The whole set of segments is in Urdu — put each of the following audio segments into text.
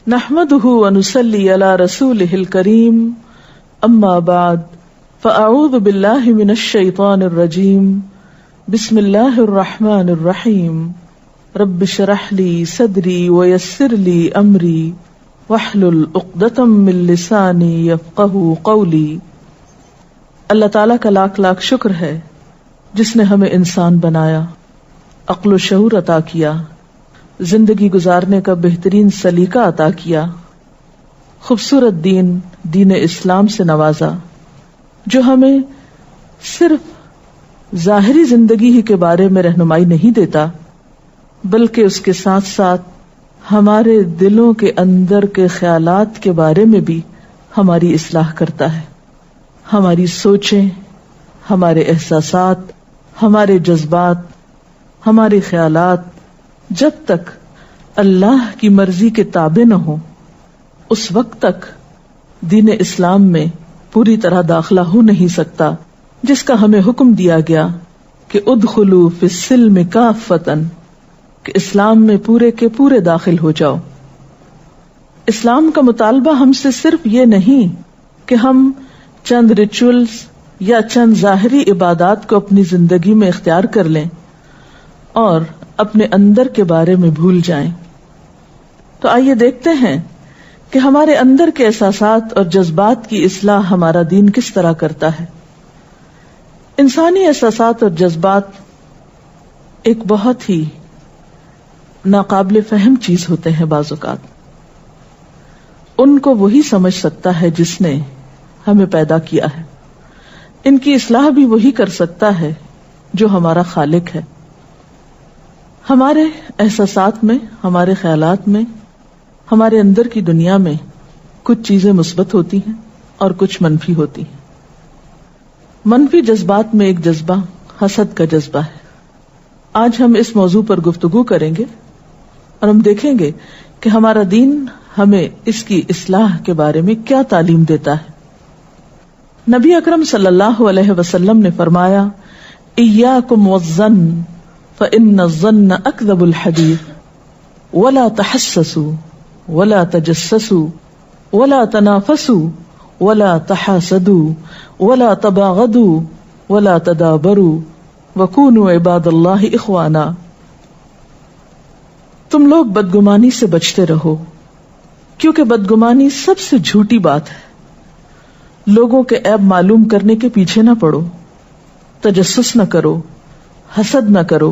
نحمده ونصلي على رسوله الكريم اما بعد فاعوذ بالله من الشيطان الرجيم بسم الله الرحمن الرحيم رب اشرح لي صدري ويسر لي امري واحلل عقدة من لساني يفقهوا قولي۔ اللہ تعالیٰ کا لاکھ لاکھ شکر ہے جس نے ہمیں انسان بنایا، عقل و شعور عطا کیا، زندگی گزارنے کا بہترین سلیقہ عطا کیا، خوبصورت دین اسلام سے نوازا جو ہمیں صرف ظاہری زندگی ہی کے بارے میں رہنمائی نہیں دیتا بلکہ اس کے ساتھ ساتھ ہمارے دلوں کے اندر کے خیالات کے بارے میں بھی ہماری اصلاح کرتا ہے۔ ہماری سوچیں، ہمارے احساسات، ہمارے جذبات، ہمارے خیالات جب تک اللہ کی مرضی کے تابع نہ ہو اس وقت تک دین اسلام میں پوری طرح داخلہ ہو نہیں سکتا، جس کا ہمیں حکم دیا گیا کہ ادخلوا فی السلم کافۃ، کہ اسلام میں پورے کے پورے داخل ہو جاؤ۔ اسلام کا مطالبہ ہم سے صرف یہ نہیں کہ ہم چند ریچولز یا چند ظاہری عبادات کو اپنی زندگی میں اختیار کر لیں اور اپنے اندر کے بارے میں بھول جائیں۔ تو آئیے دیکھتے ہیں کہ ہمارے اندر کے احساسات اور جذبات کی اصلاح ہمارا دین کس طرح کرتا ہے۔ انسانی احساسات اور جذبات ایک بہت ہی ناقابل فہم چیز ہوتے ہیں، بعض اوقات ان کو وہی سمجھ سکتا ہے جس نے ہمیں پیدا کیا ہے، ان کی اصلاح بھی وہی کر سکتا ہے جو ہمارا خالق ہے۔ ہمارے احساسات میں، ہمارے خیالات میں، ہمارے اندر کی دنیا میں کچھ چیزیں مثبت ہوتی ہیں اور کچھ منفی ہوتی ہیں۔ منفی جذبات میں ایک جذبہ حسد کا جذبہ ہے۔ آج ہم اس موضوع پر گفتگو کریں گے اور ہم دیکھیں گے کہ ہمارا دین ہمیں اس کی اصلاح کے بارے میں کیا تعلیم دیتا ہے۔ نبی اکرم صلی اللہ علیہ وسلم نے فرمایا، ایاکم والظن فإن الظن أكذب الحديث ولا تحسسوا ولا تجسسوا ولا تنافسوا ولا تحاسدوا ولا تباغضوا ولا تدابروا وكونوا عباد الله إخوانا۔ تم لوگ بدگمانی سے بچتے رہو، کیونکہ بدگمانی سب سے جھوٹی بات ہے۔ لوگوں کے عیب معلوم کرنے کے پیچھے نہ پڑو، تجسس نہ کرو، حسد نہ کرو،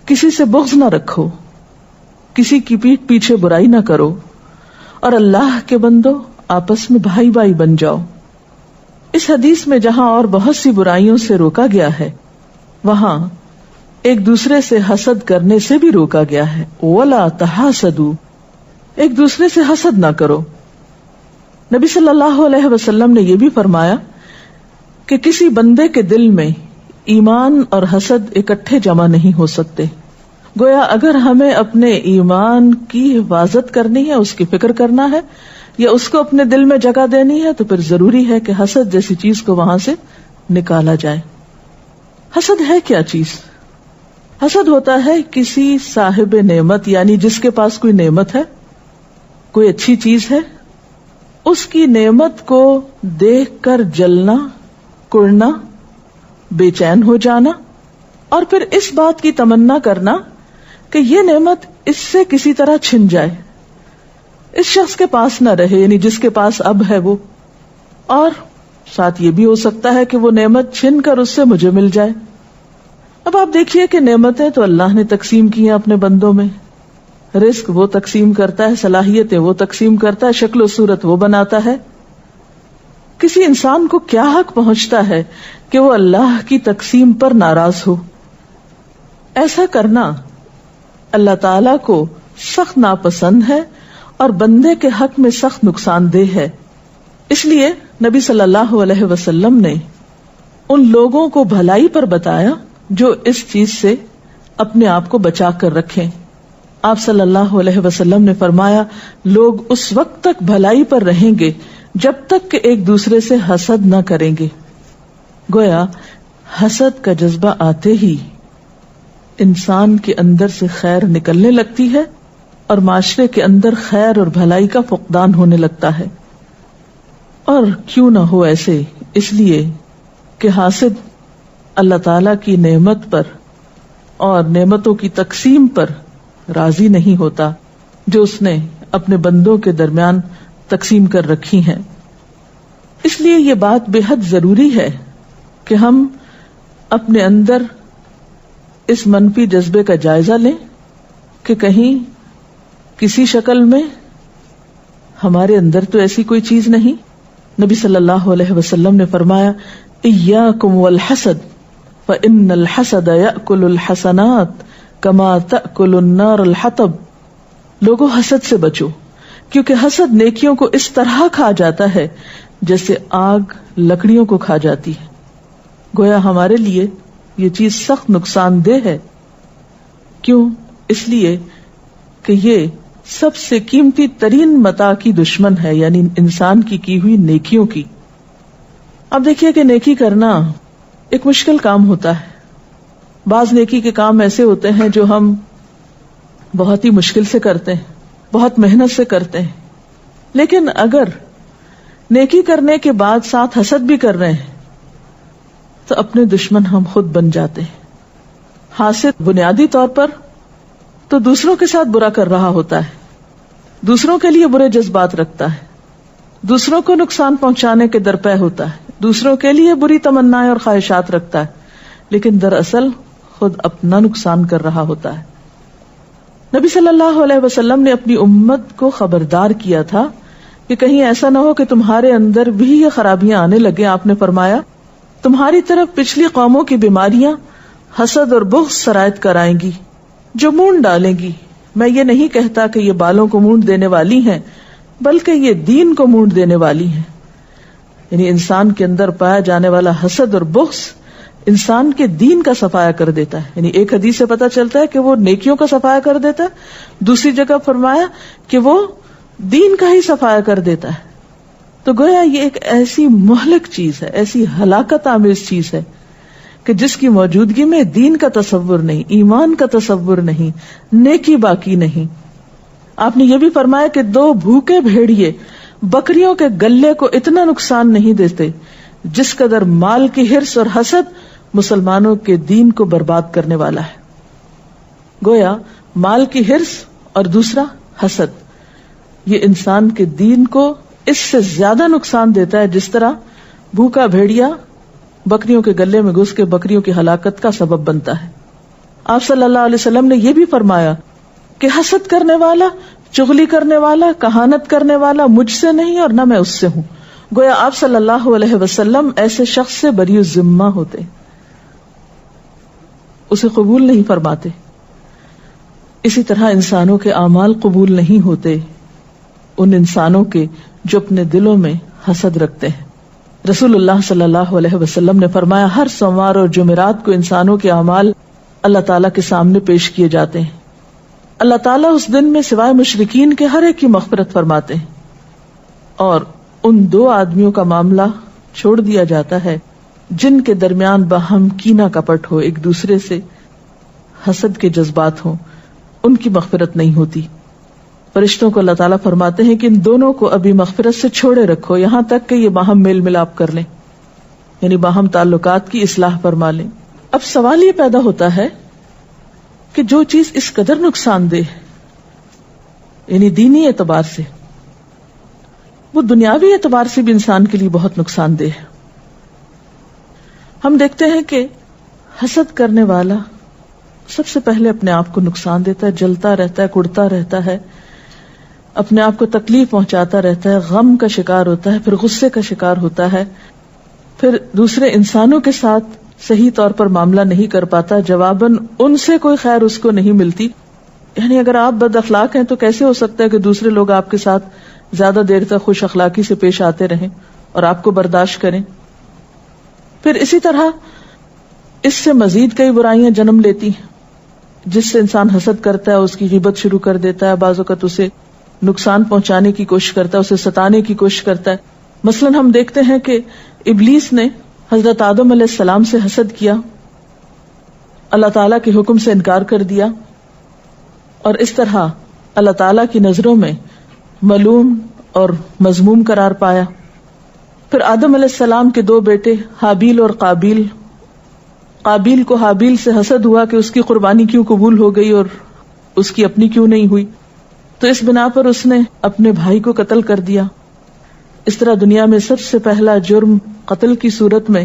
کسی سے بغض نہ رکھو، کسی کی پیٹھ پیچھے برائی نہ کرو، اور اللہ کے بندو آپس میں بھائی بھائی بن جاؤ۔ اس حدیث میں جہاں اور بہت سی برائیوں سے روکا گیا ہے، وہاں ایک دوسرے سے حسد کرنے سے بھی روکا گیا ہے۔ وَلَا تَحَاسَدُوا، ایک دوسرے سے حسد نہ کرو۔ نبی صلی اللہ علیہ وسلم نے یہ بھی فرمایا کہ کسی بندے کے دل میں ایمان اور حسد اکٹھے جمع نہیں ہو سکتے۔ گویا اگر ہمیں اپنے ایمان کی حفاظت کرنی ہے، اس کی فکر کرنا ہے یا اس کو اپنے دل میں جگہ دینی ہے، تو پھر ضروری ہے کہ حسد جیسی چیز کو وہاں سے نکالا جائے۔ حسد ہے کیا چیز؟ حسد ہوتا ہے کسی صاحب نعمت، یعنی جس کے پاس کوئی نعمت ہے، کوئی اچھی چیز ہے، اس کی نعمت کو دیکھ کر جلنا، کڑنا، بے چین ہو جانا، اور پھر اس بات کی تمنا کرنا کہ یہ نعمت اس سے کسی طرح چھن جائے، اس شخص کے پاس نہ رہے، یعنی جس کے پاس اب ہے وہ، اور ساتھ یہ بھی ہو سکتا ہے کہ وہ نعمت چھن کر اس سے مجھے مل جائے۔ اب آپ دیکھیے کہ نعمتیں تو اللہ نے تقسیم کی ہیں اپنے بندوں میں، رزق وہ تقسیم کرتا ہے، صلاحیتیں وہ تقسیم کرتا ہے، شکل و صورت وہ بناتا ہے۔ کسی انسان کو کیا حق پہنچتا ہے کہ وہ اللہ کی تقسیم پر ناراض ہو؟ ایسا کرنا اللہ تعالی کو سخت ناپسند ہے اور بندے کے حق میں سخت نقصان دہ ہے۔ اس لیے نبی صلی اللہ علیہ وسلم نے ان لوگوں کو بھلائی پر بتایا جو اس چیز سے اپنے آپ کو بچا کر رکھیں۔ آپ صلی اللہ علیہ وسلم نے فرمایا، لوگ اس وقت تک بھلائی پر رہیں گے جب تک کہ ایک دوسرے سے حسد نہ کریں گے۔ گویا حسد کا جذبہ آتے ہی انسان کے اندر سے خیر نکلنے لگتی ہے اور معاشرے کے اندر خیر اور بھلائی کا فقدان ہونے لگتا ہے. اور کیوں نہ ہو ایسے، اس لیے کہ حاسد اللہ تعالی کی نعمت پر اور نعمتوں کی تقسیم پر راضی نہیں ہوتا جو اس نے اپنے بندوں کے درمیان تقسیم کر رکھی ہیں. اس لیے یہ بات بے حد ضروری ہے کہ ہم اپنے اندر اس منفی جذبے کا جائزہ لیں کہ کہیں کسی شکل میں ہمارے اندر تو ایسی کوئی چیز نہیں. نبی صلی اللہ علیہ وسلم نے فرمایا ایاکم والحسد فإن الحسد یأکل الحسنات کما تأکل النار الحطب. لوگوں حسد سے بچو، کیونکہ حسد نیکیوں کو اس طرح کھا جاتا ہے جیسے آگ لکڑیوں کو کھا جاتی ہے. گویا ہمارے لیے یہ چیز سخت نقصان دہ ہے. کیوں؟ اس لیے کہ یہ سب سے قیمتی ترین متاع کی دشمن ہے، یعنی انسان کی ہوئی نیکیوں کی. اب دیکھیے کہ نیکی کرنا ایک مشکل کام ہوتا ہے. بعض نیکی کے کام ایسے ہوتے ہیں جو ہم بہت ہی مشکل سے کرتے ہیں، بہت محنت سے کرتے ہیں. لیکن اگر نیکی کرنے کے بعد ساتھ حسد بھی کر رہے ہیں تو اپنے دشمن ہم خود بن جاتے ہیں. حاسد بنیادی طور پر تو دوسروں کے ساتھ برا کر رہا ہوتا ہے، دوسروں کے لیے برے جذبات رکھتا ہے، دوسروں کو نقصان پہنچانے کے درپے ہوتا ہے، دوسروں کے لیے بری تمنائیں اور خواہشات رکھتا ہے، لیکن دراصل خود اپنا نقصان کر رہا ہوتا ہے. نبی صلی اللہ علیہ وسلم نے اپنی امت کو خبردار کیا تھا کہ کہیں ایسا نہ ہو کہ تمہارے اندر بھی یہ خرابیاں آنے لگے. آپ نے فرمایا تمہاری طرف پچھلی قوموں کی بیماریاں حسد اور بغض سرایت کرائیں گی جو مونڈ ڈالیں گی. میں یہ نہیں کہتا کہ یہ بالوں کو مونڈ دینے والی ہیں، بلکہ یہ دین کو مونڈ دینے والی ہیں. یعنی انسان کے اندر پایا جانے والا حسد اور بغض انسان کے دین کا صفایا کر دیتا ہے. یعنی ایک حدیث سے پتہ چلتا ہے کہ وہ نیکیوں کا صفایا کر دیتا ہے، دوسری جگہ فرمایا کہ وہ دین کا ہی صفایا کر دیتا ہے. تو گویا یہ ایک ایسی مہلک چیز ہے، ایسی ہلاکت آمیز چیز ہے کہ جس کی موجودگی میں دین کا تصور نہیں، ایمان کا تصور نہیں، نیکی باقی نہیں. آپ نے یہ بھی فرمایا کہ 2 بھوکے بھیڑیے بکریوں کے گلے کو اتنا نقصان نہیں دیتے جس قدر مال کی حرص اور حسد مسلمانوں کے دین کو برباد کرنے والا ہے. گویا مال کی حرص اور دوسرا حسد یہ انسان کے دین کو اس سے زیادہ نقصان دیتا ہے جس طرح بھوکا بھیڑیا بکریوں کے گلے میں گھس کے بکریوں کی ہلاکت کا سبب بنتا ہے. آپ صلی اللہ علیہ وسلم نے یہ بھی فرمایا کہ حسد کرنے والا، چغلی کرنے والا، کہانت کرنے والا مجھ سے نہیں اور نہ میں اس سے ہوں. گویا آپ صلی اللہ علیہ وسلم ایسے شخص سے بری الذمہ ہوتے، اسے قبول نہیں فرماتے. اسی طرح انسانوں کے اعمال قبول نہیں ہوتے ان انسانوں کے جو اپنے دلوں میں حسد رکھتے ہیں. رسول اللہ صلی اللہ علیہ وسلم نے فرمایا ہر سوموار اور جمعرات کو انسانوں کے اعمال اللہ تعالیٰ کے سامنے پیش کیے جاتے ہیں. اللہ تعالیٰ اس دن میں سوائے مشرکین کے ہر ایک کی مغفرت فرماتے ہیں اور ان 2 آدمیوں کا معاملہ چھوڑ دیا جاتا ہے جن کے درمیان باہم کینہ کپٹ ہو، ایک دوسرے سے حسد کے جذبات ہوں، ان کی مغفرت نہیں ہوتی. فرشتوں کو اللہ تعالیٰ فرماتے ہیں کہ ان دونوں کو ابھی مغفرت سے چھوڑے رکھو یہاں تک کہ یہ باہم میل ملاپ کر لیں، یعنی باہم تعلقات کی اصلاح فرما لیں. اب سوال یہ پیدا ہوتا ہے کہ جو چیز اس قدر نقصان دہ یعنی دینی اعتبار سے، وہ دنیاوی اعتبار سے بھی انسان کے لیے بہت نقصان دہ ہے. ہم دیکھتے ہیں کہ حسد کرنے والا سب سے پہلے اپنے آپ کو نقصان دیتا ہے، جلتا رہتا ہے، کڑتا رہتا ہے، اپنے آپ کو تکلیف پہنچاتا رہتا ہے، غم کا شکار ہوتا ہے، پھر غصے کا شکار ہوتا ہے، پھر دوسرے انسانوں کے ساتھ صحیح طور پر معاملہ نہیں کر پاتا، جواباً ان سے کوئی خیر اس کو نہیں ملتی. یعنی اگر آپ بد اخلاق ہیں تو کیسے ہو سکتا ہے کہ دوسرے لوگ آپ کے ساتھ زیادہ دیر تک خوش اخلاقی سے پیش آتے رہیں اور آپ کو برداشت کریں. پھر اسی طرح اس سے مزید کئی برائیاں جنم لیتی ہیں جس سے انسان حسد کرتا ہے، اس کی غیبت شروع کر دیتا ہے، بعض اوقات اسے نقصان پہنچانے کی کوشش کرتا ہے، اسے ستانے کی کوشش کرتا ہے. مثلا ہم دیکھتے ہیں کہ ابلیس نے حضرت آدم علیہ السلام سے حسد کیا، اللہ تعالیٰ کے حکم سے انکار کر دیا، اور اس طرح اللہ تعالی کی نظروں میں ملوم اور مذموم قرار پایا. پھر آدم علیہ السلام کے 2 بیٹے حابیل اور قابیل. قابیل کو حابیل سے حسد ہوا کہ اس کی قربانی کیوں قبول ہو گئی اور اس کی اپنی کیوں نہیں ہوئی، تو اس بنا پر اس نے اپنے بھائی کو قتل کر دیا. اس طرح دنیا میں سب سے پہلا جرم قتل کی صورت میں،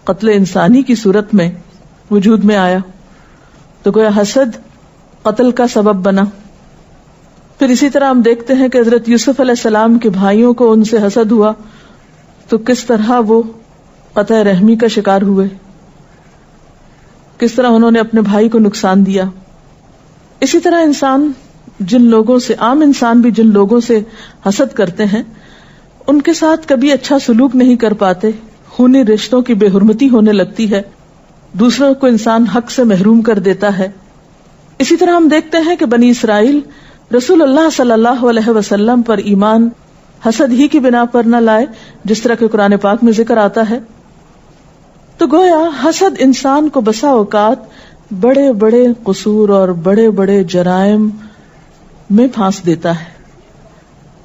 قتل انسانی کی صورت میں وجود میں آیا. تو گویا حسد قتل کا سبب بنا. پھر اسی طرح ہم دیکھتے ہیں کہ حضرت یوسف علیہ السلام کے بھائیوں کو ان سے حسد ہوا تو کس طرح وہ قطع رحمی کا شکار ہوئے، کس طرح انہوں نے اپنے بھائی کو نقصان دیا. اسی طرح انسان جن لوگوں سے، عام انسان بھی جن لوگوں سے حسد کرتے ہیں ان کے ساتھ کبھی اچھا سلوک نہیں کر پاتے، خونی رشتوں کی بے حرمتی ہونے لگتی ہے، دوسروں کو انسان حق سے محروم کر دیتا ہے. اسی طرح ہم دیکھتے ہیں کہ بنی اسرائیل رسول اللہ صلی اللہ علیہ وسلم پر ایمان حسد ہی کی بنا پر نہ لائے، جس طرح کہ قرآن پاک میں ذکر آتا ہے. تو گویا حسد انسان کو بسا اوقات بڑے بڑے قصور اور بڑے بڑے جرائم میں پھانس دیتا ہے،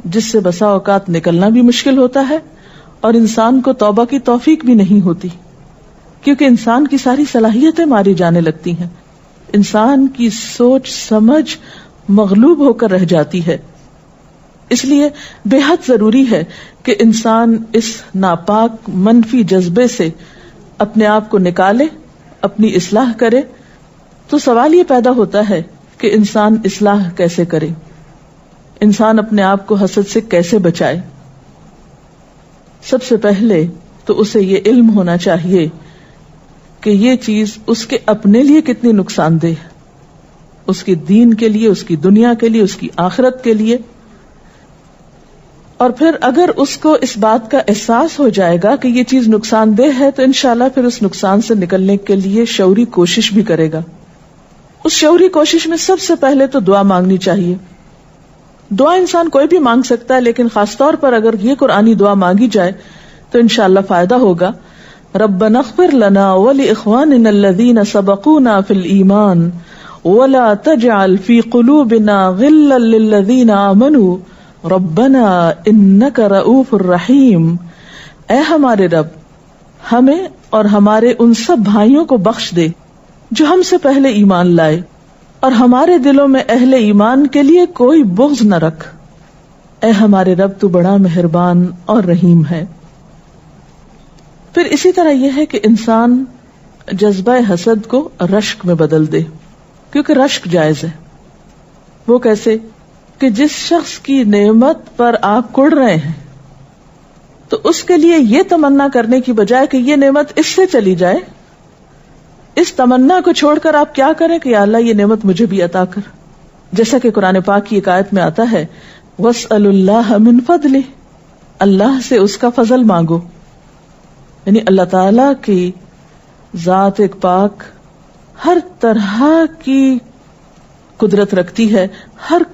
جس سے بسا اوقات نکلنا بھی مشکل ہوتا ہے اور انسان کو توبہ کی توفیق بھی نہیں ہوتی، کیونکہ انسان کی ساری صلاحیتیں ماری جانے لگتی ہیں، انسان کی سوچ سمجھ مغلوب ہو کر رہ جاتی ہے. اس لیے بے حد ضروری ہے کہ انسان اس ناپاک منفی جذبے سے اپنے آپ کو نکالے، اپنی اصلاح کرے. تو سوال یہ پیدا ہوتا ہے کہ انسان اصلاح کیسے کرے، انسان اپنے آپ کو حسد سے کیسے بچائے. سب سے پہلے تو اسے یہ علم ہونا چاہیے کہ یہ چیز اس کے اپنے لیے کتنی نقصان دہ ہے، اس کی دین کے لیے، اس کی دنیا کے لیے، اس کی آخرت کے لیے. اور پھر اگر اس کو اس بات کا احساس ہو جائے گا کہ یہ چیز نقصان دہ ہے تو انشاءاللہ پھر اس نقصان سے نکلنے کے لیے شعوری کوشش بھی کرے گا. اس شعوری کوشش میں سب سے پہلے تو دعا مانگنی چاہیے. دعا انسان کوئی بھی مانگ سکتا ہے، لیکن خاص طور پر اگر یہ قرآنی دعا مانگی جائے تو انشاءاللہ فائدہ ہوگا. ربنا اغفر لنا ولاخواننا الذین سبقونا فی الایمان ولا تجعل فی قلوبنا غلا للذین آمنوا ربنا انک رؤوف الرحیم. اے ہمارے رب، ہمیں اور ہمارے ان سب بھائیوں کو بخش دے جو ہم سے پہلے ایمان لائے، اور ہمارے دلوں میں اہل ایمان کے لیے کوئی بغض نہ رکھ. اے ہمارے رب، تو بڑا مہربان اور رحیم ہے. پھر اسی طرح یہ ہے کہ انسان جذبہ حسد کو رشک میں بدل دے، کیونکہ رشک جائز ہے. وہ کیسے؟ کہ جس شخص کی نعمت پر آپ کڑ رہے ہیں تو اس کے لیے یہ تمنا کرنے کی بجائے کہ یہ نعمت اس سے چلی جائے، اس تمنا کو چھوڑ کر آپ کیا کریں کہ یا اللہ یہ نعمت مجھے بھی عطا کر. جیسا کہ قرآن پاک کی ایک آیت میں آتا ہے وَاسْأَلُ اللَّهَ مِن فَضْلِهِ، اللہ سے اس کا فضل مانگو. یعنی اللہ تعالی کی ذات ایک پاک ہر طرح کی قدرت رکھتی ہے، ہر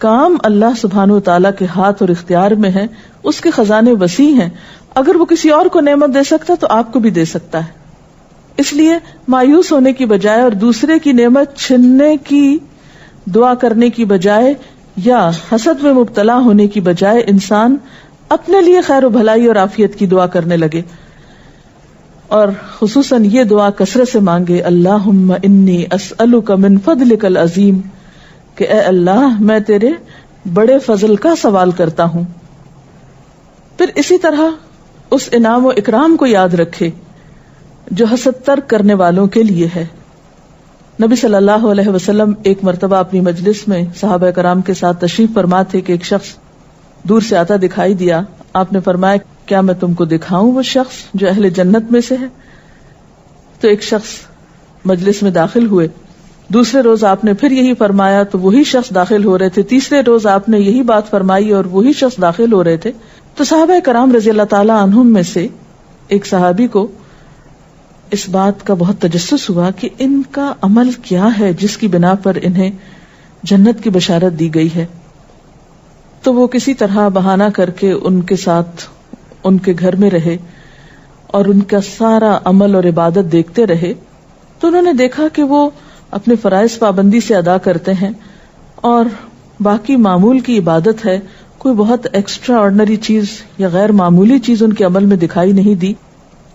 کام اللہ سبحانہ وتعالی کے ہاتھ اور اختیار میں ہے، اس کے خزانے وسیع ہیں. اگر وہ کسی اور کو نعمت دے سکتا تو آپ کو بھی دے سکتا ہے. اس لیے مایوس ہونے کی بجائے اور دوسرے کی نعمت چھننے کی دعا کرنے کی بجائے یا حسد میں مبتلا ہونے کی بجائے انسان اپنے لیے خیر و بھلائی اور عافیت کی دعا کرنے لگے، اور خصوصاً یہ دعا کثرت سے مانگے اللہم انی اسألک من فضلک العظیم، کہ اے اللہ میں تیرے بڑے فضل کا سوال کرتا ہوں. پھر اسی طرح اس انعام و اکرام کو یاد رکھے جو حسد ترک کرنے والوں کے لیے ہے. نبی صلی اللہ علیہ وسلم ایک مرتبہ اپنی مجلس میں صحابہ کرام کے ساتھ تشریف فرما تھے کہ ایک شخص دور سے آتا دکھائی دیا. آپ نے فرمایا کیا میں تم کو دکھاؤں وہ شخص جو اہل جنت میں سے ہے؟ تو ایک شخص مجلس میں داخل ہوئے. دوسرے روز آپ نے پھر یہی فرمایا تو وہی شخص داخل ہو رہے تھے. تیسرے روز آپ نے یہی بات فرمائی اور وہی شخص داخل ہو رہے تھے. تو صحابہ کرام رضی اللہ تعالی عنہم میں سے ایک صحابی کو اس بات کا بہت تجسس ہوا کہ ان کا عمل کیا ہے جس کی بنا پر انہیں جنت کی بشارت دی گئی ہے. تو وہ کسی طرح بہانہ کر کے ان کے ساتھ ان کے گھر میں رہے اور ان کا سارا عمل اور عبادت دیکھتے رہے. تو انہوں نے دیکھا کہ وہ اپنے فرائض پابندی سے ادا کرتے ہیں اور باقی معمول کی عبادت ہے، کوئی بہت ایکسٹرا آرڈنری چیز یا غیر معمولی چیز ان کے عمل میں دکھائی نہیں دی.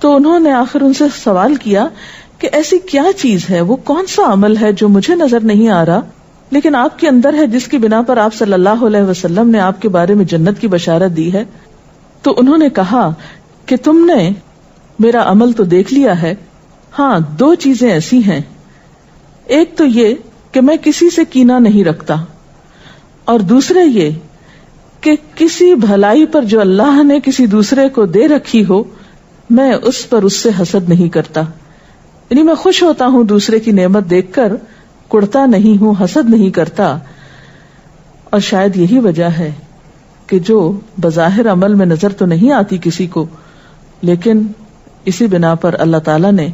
تو انہوں نے آخر ان سے سوال کیا کہ ایسی کیا چیز ہے، وہ کون سا عمل ہے جو مجھے نظر نہیں آ رہا لیکن آپ کے اندر ہے، جس کی بنا پر آپ صلی اللہ علیہ وسلم نے آپ کے بارے میں جنت کی بشارت دی ہے؟ تو انہوں نے کہا کہ تم نے میرا عمل تو دیکھ لیا ہے، ہاں 2 چیزیں ایسی ہیں. ایک تو یہ کہ میں کسی سے کینہ نہیں رکھتا، اور دوسرے یہ کہ کسی بھلائی پر جو اللہ نے کسی دوسرے کو دے رکھی ہو میں اس پر اس سے حسد نہیں کرتا. یعنی میں خوش ہوتا ہوں دوسرے کی نعمت دیکھ کر، کڑتا نہیں ہوں، حسد نہیں کرتا. اور شاید یہی وجہ ہے کہ جو بظاہر عمل میں نظر تو نہیں آتی کسی کو، لیکن اسی بنا پر اللہ تعالیٰ نے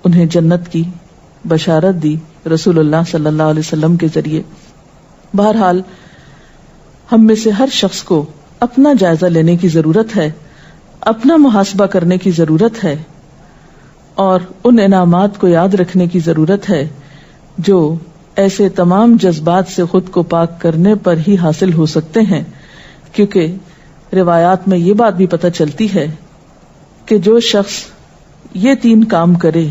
انہیں جنت کی بشارت دی رسول اللہ صلی اللہ علیہ وسلم کے ذریعے. بہرحال ہم میں سے ہر شخص کو اپنا جائزہ لینے کی ضرورت ہے، اپنا محاسبہ کرنے کی ضرورت ہے، اور ان انعامات کو یاد رکھنے کی ضرورت ہے جو ایسے تمام جذبات سے خود کو پاک کرنے پر ہی حاصل ہو سکتے ہیں. کیونکہ روایات میں یہ بات بھی پتہ چلتی ہے کہ جو شخص یہ 3 کام کرے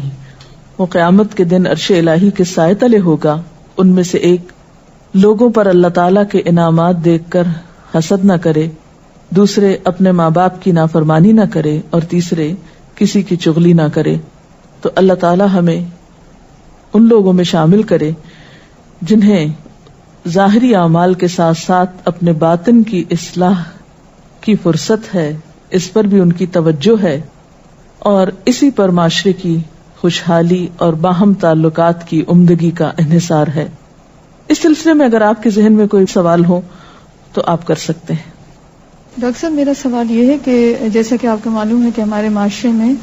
وہ قیامت کے دن عرش الہی کے سائے تلے ہوگا. ان میں سے ایک، لوگوں پر اللہ تعالیٰ کے انعامات دیکھ کر حسد نہ کرے، دوسرے اپنے ماں باپ کی نافرمانی نہ کرے، اور تیسرے کسی کی چغلی نہ کرے. تو اللہ تعالیٰ ہمیں ان لوگوں میں شامل کرے جنہیں ظاہری اعمال کے ساتھ ساتھ اپنے باطن کی اصلاح کی فرصت ہے، اس پر بھی ان کی توجہ ہے، اور اسی پر معاشرے کی خوشحالی اور باہم تعلقات کی عمدگی کا انحصار ہے. اس سلسلے میں اگر آپ کے ذہن میں کوئی سوال ہو تو آپ کر سکتے ہیں. ڈاکٹر صاحب، میرا سوال یہ ہے کہ جیسا کہ آپ کو معلوم ہے کہ ہمارے معاشرے میں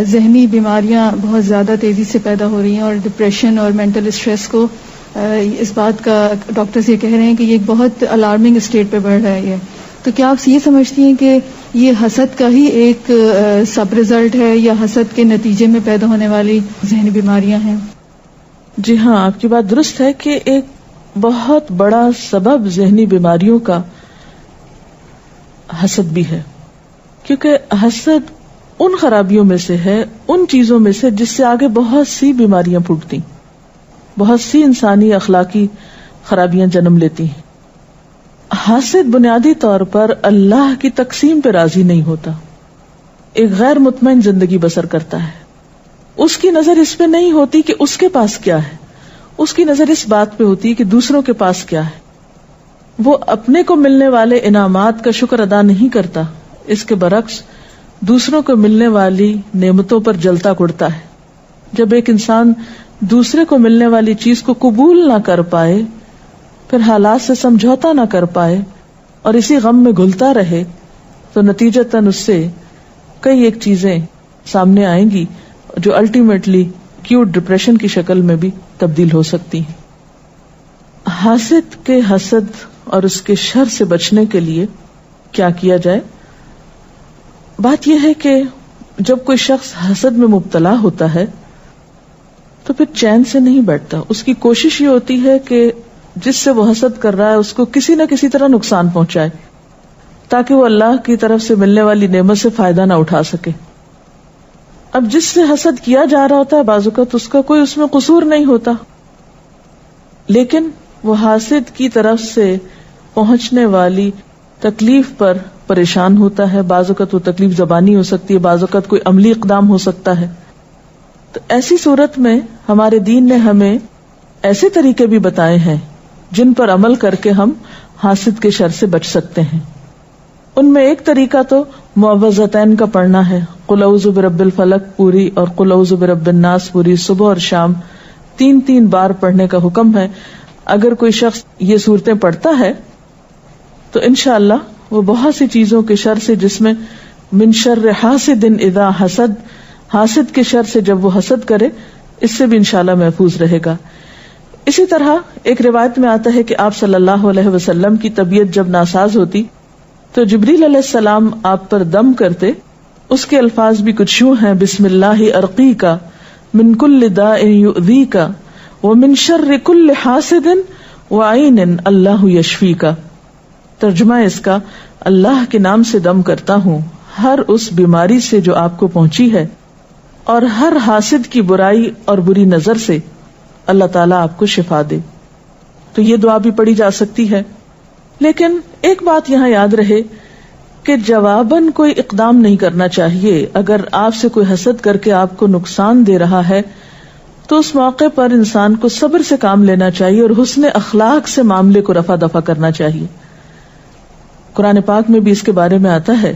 ذہنی بیماریاں بہت زیادہ تیزی سے پیدا ہو رہی ہیں، اور ڈپریشن اور مینٹل اسٹریس کو اس بات کا ڈاکٹرز یہ کہہ رہے ہیں کہ یہ ایک بہت الارمنگ اسٹیٹ پہ بڑھ رہا ہے یہ. تو کیا آپ یہ سمجھتی ہیں کہ یہ حسد کا ہی ایک سب رزلٹ ہے، یا حسد کے نتیجے میں پیدا ہونے والی ذہنی بیماریاں ہیں؟ جی ہاں، آپ کی بات درست ہے کہ ایک بہت بڑا سبب ذہنی بیماریوں کا حسد بھی ہے، کیونکہ حسد ان خرابیوں میں سے ہے، ان چیزوں میں سے جس سے آگے بہت سی بیماریاں پھوٹتی، بہت سی انسانی اخلاقی خرابیاں جنم لیتی ہیں. حاسد بنیادی طور پر اللہ کی تقسیم پہ راضی نہیں ہوتا، ایک غیر مطمئن زندگی بسر کرتا ہے. اس کی نظر اس پہ نہیں ہوتی کہ اس کے پاس کیا ہے، اس کی نظر اس بات پہ ہوتی ہے کہ دوسروں کے پاس کیا ہے. وہ اپنے کو ملنے والے انعامات کا شکر ادا نہیں کرتا، اس کے برعکس دوسروں کو ملنے والی نعمتوں پر جلتا کڑتا ہے. جب ایک انسان دوسرے کو ملنے والی چیز کو قبول نہ کر پائے، پھر حالات سے سمجھوتا نہ کر پائے اور اسی غم میں گھلتا رہے، تو نتیجتاً اس سے کئی ایک چیزیں سامنے آئیں گی جو الٹیمیٹلی کیوٹ ڈپریشن کی شکل میں بھی تبدیل ہو سکتی ہیں. حاسد کے حسد اور اس کے شر سے بچنے کے لیے کیا کیا جائے؟ بات یہ ہے کہ جب کوئی شخص حسد میں مبتلا ہوتا ہے تو پھر چین سے نہیں بیٹھتا. اس کی کوشش یہ ہوتی ہے کہ جس سے وہ حسد کر رہا ہے اس کو کسی نہ کسی طرح نقصان پہنچائے تاکہ وہ اللہ کی طرف سے ملنے والی نعمت سے فائدہ نہ اٹھا سکے. اب جس سے حسد کیا جا رہا ہوتا ہے بعض اوقات اس کا کوئی اس میں قصور نہیں ہوتا، لیکن وہ حاسد کی طرف سے پہنچنے والی تکلیف پر پریشان ہوتا ہے. بعض اوقات وہ تکلیف زبانی ہو سکتی ہے، بعض اوقات کوئی عملی اقدام ہو سکتا ہے. تو ایسی صورت میں ہمارے دین نے ہمیں ایسے طریقے بھی بتائے ہیں جن پر عمل کر کے ہم حاسد کے شر سے بچ سکتے ہیں. ان میں ایک طریقہ تو معوذتین کا پڑھنا ہے، قل اعوذ برب الفلق پوری اور قل اعوذ برب الناس پوری صبح اور شام 3 بار پڑھنے کا حکم ہے. اگر کوئی شخص یہ صورتیں پڑھتا ہے تو انشاءاللہ وہ بہت سی چیزوں کے شر سے، جس میں من شر حاسد اذا حسد، حاسد کے شر سے جب وہ حسد کرے، اس سے بھی انشاءاللہ محفوظ رہے گا. اسی طرح ایک روایت میں آتا ہے کہ آپ صلی اللہ علیہ وسلم کی طبیعت جب ناساز ہوتی تو جبریل علیہ السلام آپ پر دم کرتے. اس کے الفاظ بھی کچھ یوں ہیں، بسم اللہ ارقیکا من کل داء یؤذیکا ومن شر کل حاسد وعین اللہ یشفی کا، ترجمہ اس کا اللہ کے نام سے دم کرتا ہوں ہر اس بیماری سے جو آپ کو پہنچی ہے، اور ہر حاسد کی برائی اور بری نظر سے اللہ تعالیٰ آپ کو شفا دے. تو یہ دعا بھی پڑھی جا سکتی ہے. لیکن ایک بات یہاں یاد رہے کہ جواباً کوئی اقدام نہیں کرنا چاہیے. اگر آپ سے کوئی حسد کر کے آپ کو نقصان دے رہا ہے تو اس موقع پر انسان کو صبر سے کام لینا چاہیے اور حسن اخلاق سے معاملے کو رفع دفع کرنا چاہیے. قرآن پاک میں بھی اس کے بارے میں آتا ہے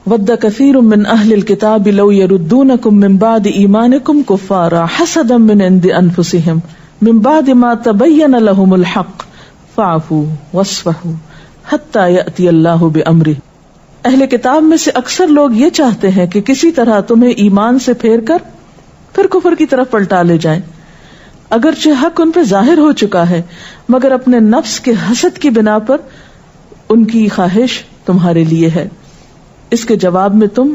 وَدَّ كَثِيرٌ مِّنْ أَهْلِ الْكِتَابِ لَوْ يَرُدُّونَكُم مِّن بَعْدِ إِيمَانِكُمْ كُفَّارًا حَسَدًا مِّنْ عِندِ أَنفُسِهِم مِّن بَعْدِ مَا تَبَيَّنَ لَهُمُ الْحَقُّ فَاعْفُوا وَاصْفَحُوا حَتَّى يَأْتِيَ اللَّهُ بِأَمْرِهِ. اہل کتاب میں سے اکثر لوگ یہ چاہتے ہیں کہ کسی طرح تمہیں ایمان سے پھیر کر پھر کفر کی طرف پلٹا لے جائیں، اگرچہ حق ان پہ ظاہر ہو چکا ہے، مگر اپنے نفس کے حسد کی بنا پر ان کی خواہش تمہارے لیے ہے. اس کے جواب میں تم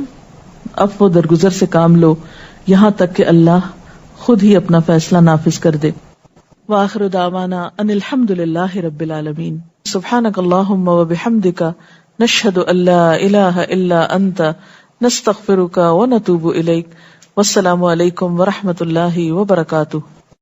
عفو درگزر سے کام لو یہاں تک کہ اللہ خود ہی اپنا فیصلہ نافذ کر دے. وآخر دعوانا ان الحمد للہ رب العالمین. سبحانک اللہم وبحمدک نشہد ان لا الہ الا انت نستغفرک ونتوب الیک. والسلام علیکم ورحمۃ اللہ وبرکاتہ.